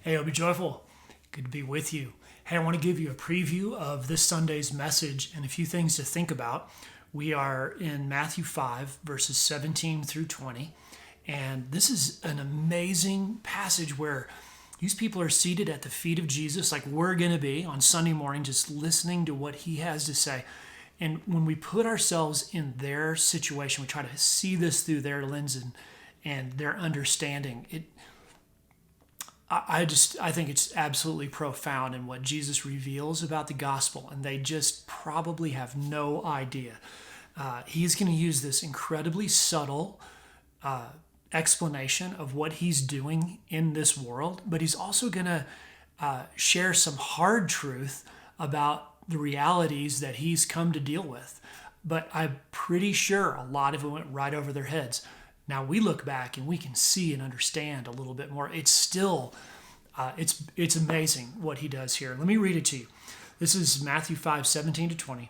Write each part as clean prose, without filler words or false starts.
Hey, be joyful. Good to be with you. Hey, I want to give you a preview of this Sunday's message and a few things to think about. We are in Matthew 5, verses 17 through 20. And this is an amazing passage where these people are seated at the feet of Jesus, like we're going to be on Sunday morning, just listening to what he has to say. And when we put ourselves in their situation, we try to see this through their lens and their understanding. I think it's absolutely profound in what Jesus reveals about the gospel, and they just probably have no idea. He's going to use this incredibly subtle explanation of what he's doing in this world, but he's also going to share some hard truth about the realities that he's come to deal with. But I'm pretty sure a lot of it went right over their heads. Now we look back and we can see and understand a little bit more. It's still, it's amazing what he does here. Let me read it to you. This is Matthew 5, 17 to 20.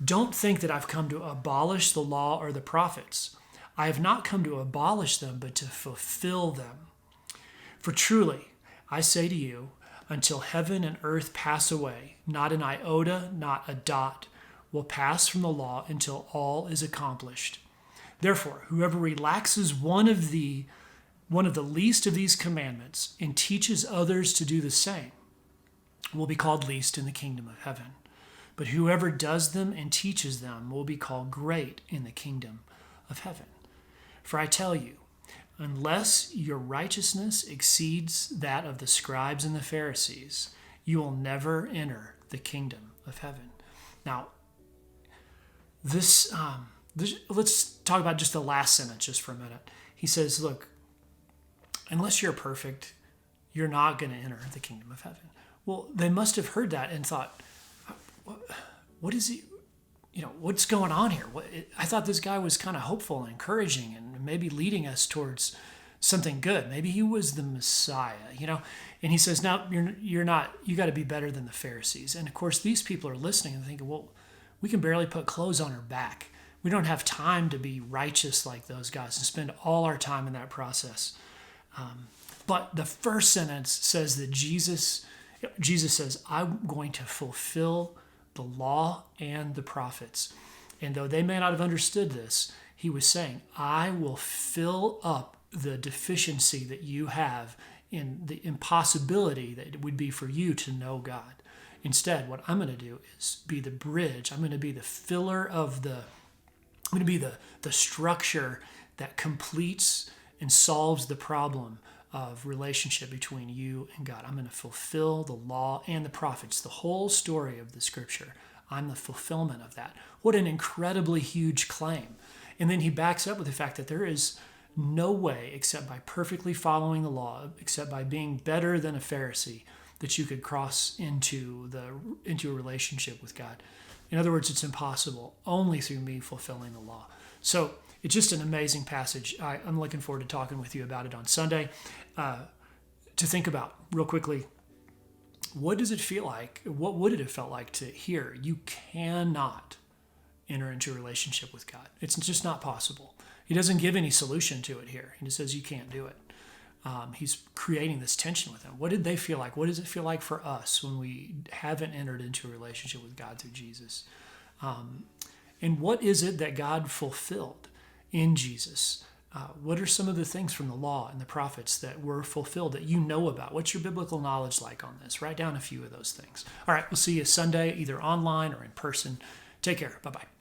Don't think that I've come to abolish the law or the prophets. I have not come to abolish them, but to fulfill them. For truly, I say to you, until heaven and earth pass away, not an iota, not a dot, will pass from the law until all is accomplished. Therefore, whoever relaxes one of the least of these commandments and teaches others to do the same will be called least in the kingdom of heaven. But whoever does them and teaches them will be called great in the kingdom of heaven. For I tell you, unless your righteousness exceeds that of the scribes and the Pharisees, you will never enter the kingdom of heaven. Now, let's talk about just the last sentence just for a minute. He says, look, unless you're perfect, you're not going to enter the kingdom of heaven. Well, they must have heard that and thought, what is he, what's going on here? I thought this guy was kind of hopeful and encouraging and maybe leading us towards something good. Maybe he was the Messiah, And he says, no, you're not, you got to be better than the Pharisees. And of course, these people are listening and thinking, well, we can barely put clothes on our back. We don't have time to be righteous like those guys and spend all our time in that process. But the first sentence says that Jesus says, I'm going to fulfill the law and the prophets. And though they may not have understood this, he was saying, I will fill up the deficiency that you have in the impossibility that it would be for you to know God. Instead, what I'm going to do is be the bridge. I'm going to be the filler of I'm going to be the structure that completes and solves the problem of relationship between you and God. I'm going to fulfill the law and the prophets, the whole story of the scripture. I'm the fulfillment of that. What an incredibly huge claim. And then he backs up with the fact that there is no way except by perfectly following the law, except by being better than a Pharisee, that you could cross into a relationship with God. In other words, it's impossible, only through me fulfilling the law. So it's just an amazing passage. I'm looking forward to talking with you about it on Sunday. To think about real quickly, what does it feel like? What would it have felt like to hear you cannot enter into a relationship with God? It's just not possible. He doesn't give any solution to it here. He just says you can't do it. He's creating this tension with them. What did they feel like? What does it feel like for us when we haven't entered into a relationship with God through Jesus? And what is it that God fulfilled in Jesus? What are some of the things from the law and the prophets that were fulfilled that you know about? What's your biblical knowledge like on this? Write down a few of those things. All right, we'll see you Sunday, either online or in person. Take care. Bye-bye.